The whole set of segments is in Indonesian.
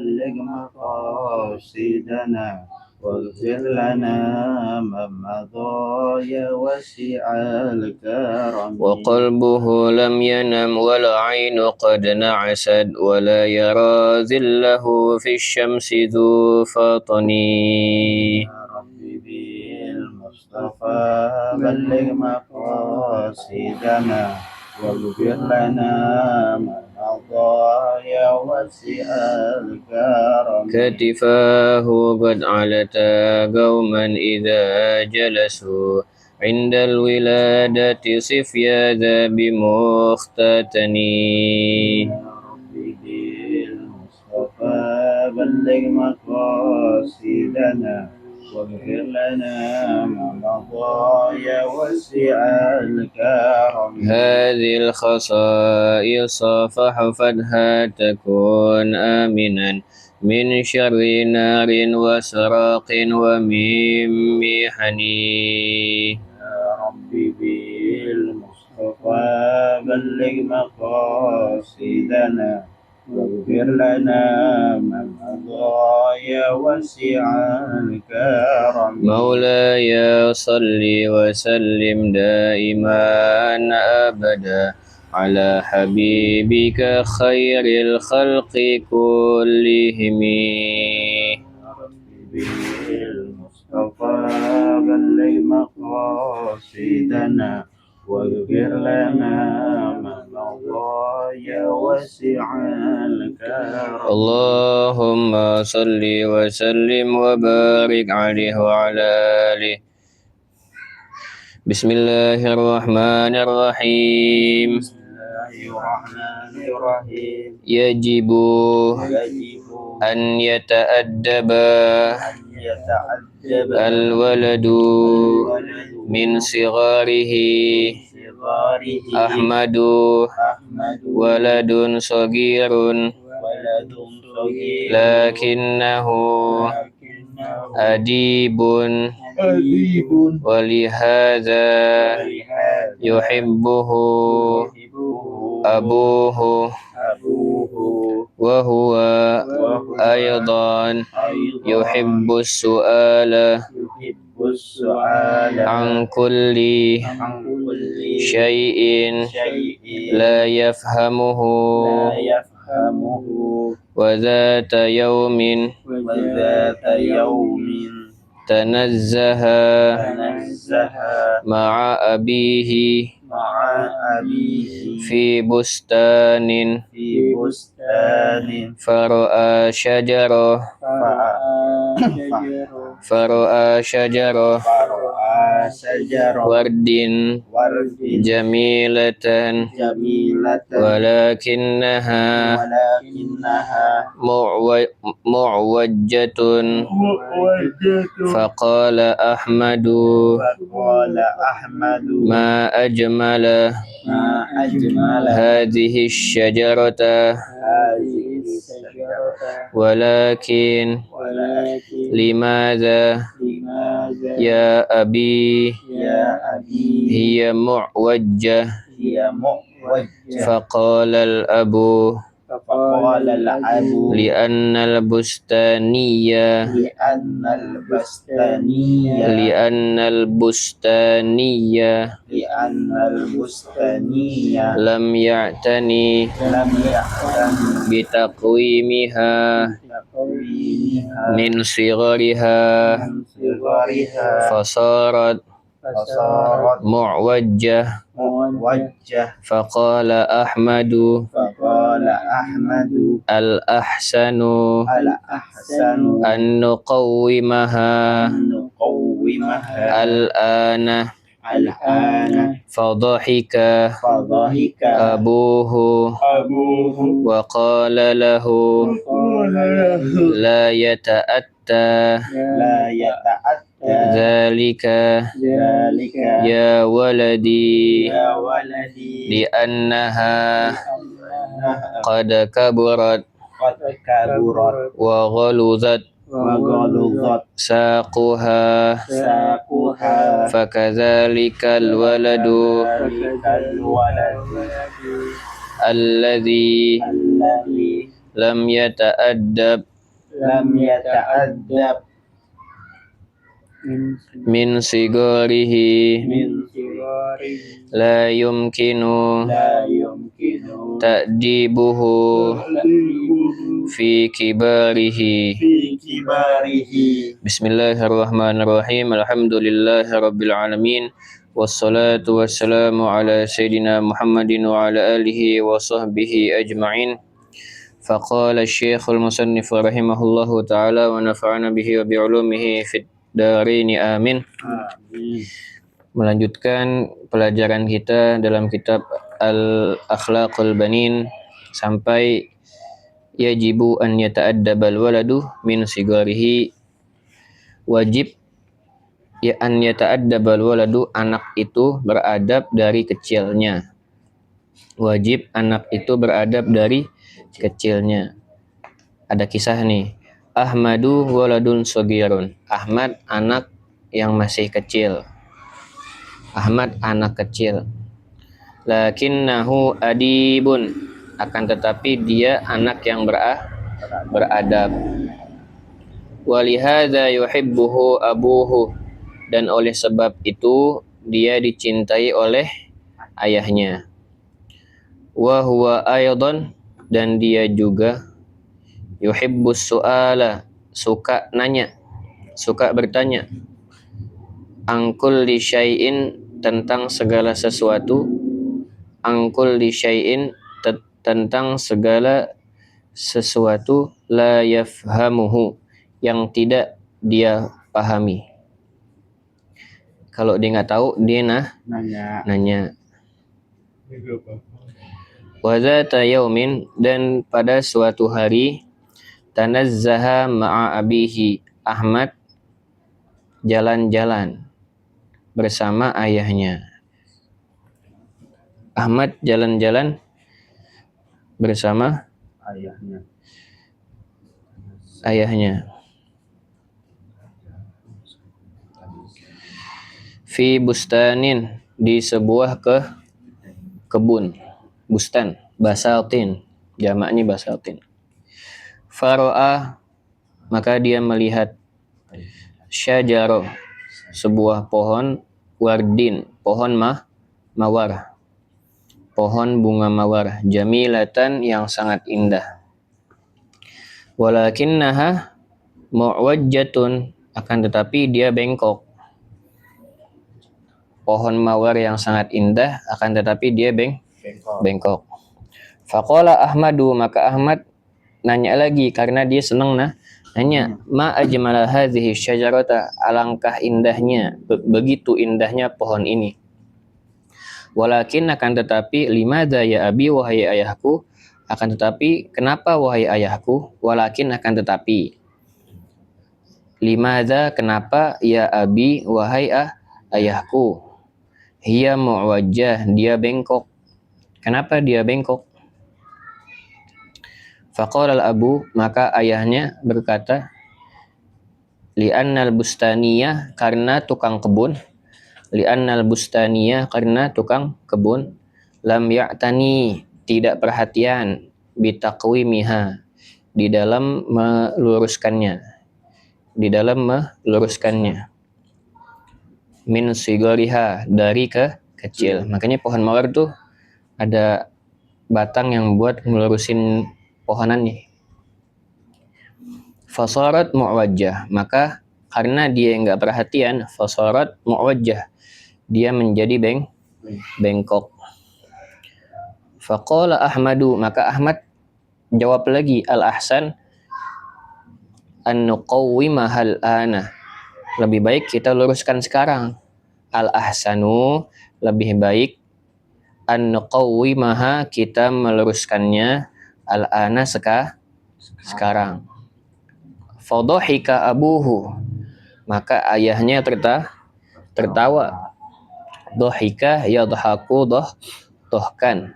بلغ مقاصدنا واغفر لنا ما مضى يا واسع الكرم. وقلبه لم ينم ولا عين قد نعست ولا يرى ذله في الشمس ذو فطن. يا ربي بالمصطفى بلغ مقاصدنا واغفر لنا ما مضى يا واسع الكرم. كتفاه قد علتا قوما إذا جلسوا عند الولادة صف يا ذا بمختتني. يا ربي بالمصطفى بلغ مقاصدنا واغفر لنا ما مضى يا واسع الكرم. هذه الخصائص فاحفظها تكون آمنا من شر نار وسراق ومن محن. يا ربي بالمصطفى بلغ مقاصدنا واغفر لنا ما مضى يا واسع الكرم. مولاي صل وسلم دائما أبدا على حبيبك خير الخلق كلهم. بالمصطفى بلغ مقاصدنا واغفر لنا ما مضى يا واسع الكرم. اللهم صل وسلم وبارك عليه وعلى آله. بسم الله الرحمن الرحيم. بسم الله الرحمن الرحيم. يجب أن يتأدب الولد من صغاره. أحمد ولد صغير لكنه أديب ولهذا يحبه أبوه وهو أيضا يحب السؤال عن كل شيء لا يفهمه. وذات يوم تنزه مع أبيه في بستان فرأى شجرة ورد جميلة ولكنها معوجة. فقال أحمد ما أجمل هذه الشجرة ولكن لماذا يا أبي هي معوجة؟ فقال الأب لأن البستانية لم يعتني بتقويمها من صغرها فصارت معوجة. فقال أحمد الأحسن أن نقومها الآن. فضحك أبوه وقال له لا يتأتى ذلك يا ولدي لأنها قد كبرت وغلظت ساقها فكذلك الولد الذي لم يتأدب لم يتأدب من صغره من صغره لا يمكن لا يمكن تأديبه في كباره في كباره. بسم الله الرحمن الرحيم الحمد لله رب العالمين والصلاة والسلام على سيدنا محمد وعلى آله وصحبه أجمعين فقال الشيخ المصنف رحمه الله تعالى ونفعنا به وبعلومه في الدارين آمين. Melanjutkan pelajaran kita dalam kitab Al-Akhlaqul Banin sampai yajibu an yata'addabal waladu min sigarihi, wajib ya an yata'addabal waladu, anak itu beradab dari kecilnya. Wajib anak itu beradab dari kecilnya. Ada kisah nih. Ahmadu waladun sogirun. Ahmad anak yang masih kecil. Ahmad anak kecil. Lakinnahu adibun. Akan tetapi dia anak yang beradab. Walihadza yuhibbuhu abuhu. Dan oleh sebab itu dia dicintai oleh ayahnya. Wa huwa aydan, dan dia juga yuhibbus su'ala, suka nanya, suka bertanya. Angkul li syai'in, tentang segala sesuatu. Angkul li syai'in, tentang segala sesuatu. La yafhamuhu, yang tidak dia pahami. Kalau dia nggak tahu, dia nanya. Wa dzata yaumin, dan pada suatu hari, tanazzaha ma'a abihi, Ahmad jalan-jalan bersama ayahnya. Ahmad jalan-jalan bersama ayahnya. Fi bustanin, di sebuah kebun. Bustan, basaltin, jamaknya basaltin. Faro'a, maka dia melihat syajaro, sebuah pohon, wardin, pohon mawar, pohon bunga mawar, jamilatan, yang sangat indah. Walakinnaha mu'wajjatun, akan tetapi dia bengkok. Pohon mawar yang sangat indah, akan tetapi dia bengkok. Faqala Ahmadu, maka Ahmad nanya lagi karena dia senang nanya. Ma ajmala hadhihi syajarata, alangkah indahnya, begitu indahnya pohon ini. Walakin, akan tetapi, limadza ya abi, wahai ayahku, akan tetapi kenapa wahai ayahku, walakin, akan tetapi, limadza, kenapa, ya abi, wahai ayahku, hiya mu'wajjah, dia bengkok. Kenapa dia bengkok? Faqala al-abu, maka ayahnya berkata, li'annal bustaniyah, karena tukang kebun. Li'annal bustaniyah, karena tukang kebun. Lam ya'tani, tidak perhatian. Bitaqwimiha, di dalam meluruskannya. Min sigoriha, dari kecil. Makanya pohon mawar tuh ada batang yang buat melurusin pohonannya. Fasarat mu'wajjah, maka karena dia nggak perhatian, fasarat mu'wajjah, dia menjadi bengkok. Faqala Ahmadu, maka Ahmad jawab lagi, al-ahsan an nuqawwimahal ana, lebih baik kita luruskan sekarang. Al-ahsanu, lebih baik, an nuqawwimaha, kita meluruskannya, al-ana, sekarang. Fadhahika abuhu, maka ayahnya tertawa. Dhahika yadhaku dhahkan.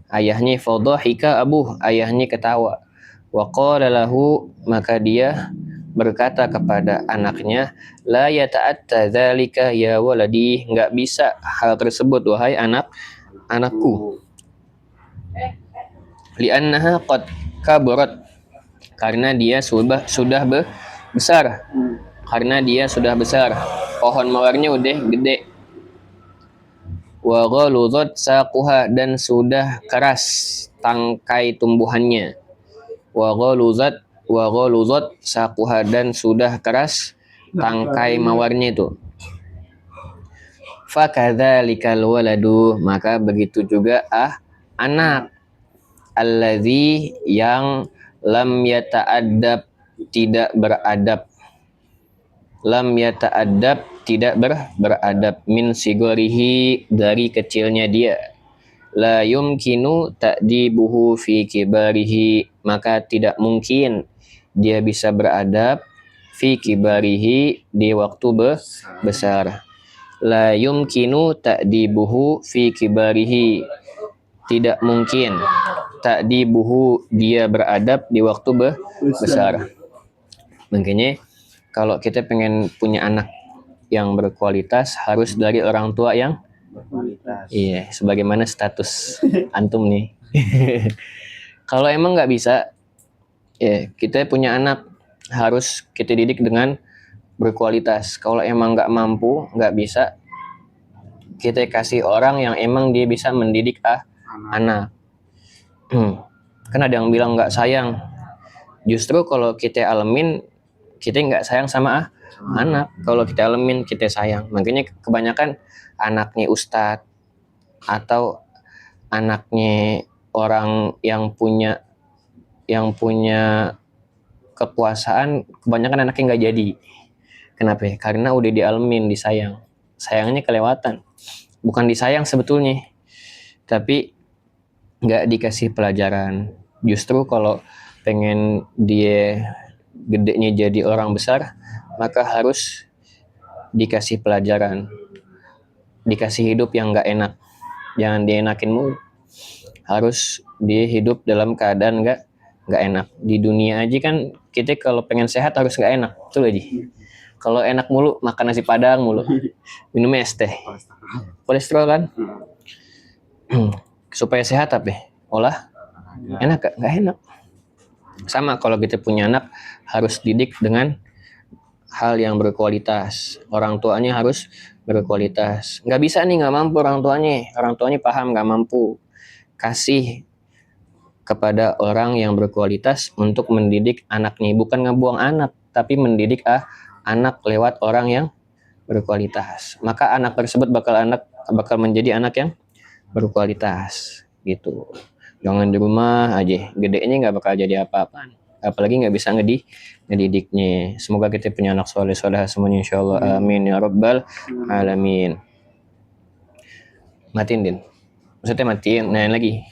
Ayahnya fadhahika abuh, ayahnya ketawa. Wa qala lahu, maka dia berkata kepada anaknya, la yata'atta dzalika ya waladi, enggak bisa hal tersebut wahai anakku. Li'annaha qad kabarat, karena dia besar. Karena dia sudah besar. Pohon mawarnya udah gede. Wa ghaluzat saquha, dan sudah keras tangkai tumbuhannya. Wa ghaluzat saquha, dan sudah keras tangkai mawarnya itu. Fakadzalikal waladu, maka begitu juga anak. Alladzi, yang lam yata'addab, tidak beradab. Lam yata'addab, tidak beradab, min sigorihi, dari kecilnya dia. La yumkinu ta'dibuhu fi kibarihi, maka tidak mungkin dia bisa beradab fi kibarihi, di waktu besar. La yumkinu ta'dibuhu fi kibarihi, tidak mungkin ta'dibuhu, dia beradab di waktu besar. Makanya kalau kita pengen punya anak yang berkualitas harus dari orang tua yang Berkualitas. iya, sebagaimana status antum nih. Kalau emang nggak bisa, ya kita punya anak harus kita didik dengan berkualitas. Kalau emang nggak mampu, nggak bisa, kita kasih orang yang emang dia bisa mendidik anak. Kan ada yang bilang nggak sayang. Justru kalau kita alamin, kita nggak sayang sama anak. Kalau kita alamin, kita sayang. Makanya kebanyakan anaknya ustadz atau anaknya orang yang punya kekuasaan, kebanyakan anaknya nggak jadi. Kenapa? Karena udah dialamin, disayang. Sayangnya kelewatan. Bukan disayang sebetulnya, tapi nggak dikasih pelajaran. Justru kalau pengen dia gedenya jadi orang besar, maka harus dikasih pelajaran, dikasih hidup yang nggak enak, jangan dienakin mulu. Harus dia hidup dalam keadaan nggak enak. Di dunia aja kan kita kalau pengen sehat harus nggak enak, betul aja. Kalau enak mulu, makan nasi padang mulu, minum es teh, kolesterol kan. Supaya sehat apa? Olah enak nggak enak. Sama kalau kita punya anak, harus didik dengan hal yang berkualitas. Orang tuanya harus berkualitas. Nggak bisa nih, nggak mampu orang tuanya paham nggak mampu. Kasih kepada orang yang berkualitas untuk mendidik anaknya. Bukan ngebuang anak, tapi mendidik anak lewat orang yang berkualitas. Maka anak tersebut bakal menjadi anak yang berkualitas gitu. Jangan di rumah aja, gedenya nggak bakal jadi apa-apaan. Apalagi nggak bisa ngedidiknya. Semoga kita punya anak soleh soleh semuanya insyaallah. Amin ya rabbal alamin. Matiin Din. Maksudnya matiin. Nah lagi.